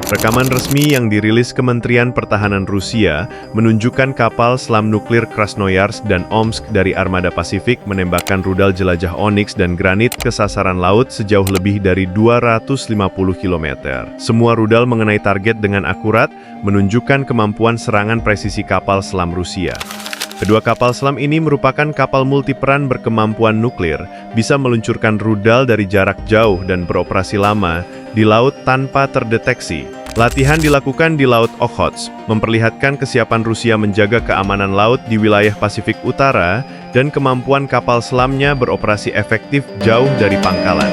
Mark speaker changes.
Speaker 1: Rekaman resmi yang dirilis Kementerian Pertahanan Rusia menunjukkan kapal selam nuklir Krasnoyarsk dan Omsk dari Armada Pasifik menembakkan rudal jelajah Onyx dan Granit ke sasaran laut sejauh lebih dari 250 km. Semua rudal mengenai target dengan akurat, menunjukkan kemampuan serangan presisi kapal selam Rusia. Kedua kapal selam ini merupakan kapal multiperan berkemampuan nuklir, bisa meluncurkan rudal dari jarak jauh dan beroperasi lama di laut tanpa terdeteksi. Latihan dilakukan di Laut Okhotsk, memperlihatkan kesiapan Rusia menjaga keamanan laut di wilayah Pasifik Utara dan kemampuan kapal selamnya beroperasi efektif jauh dari pangkalan.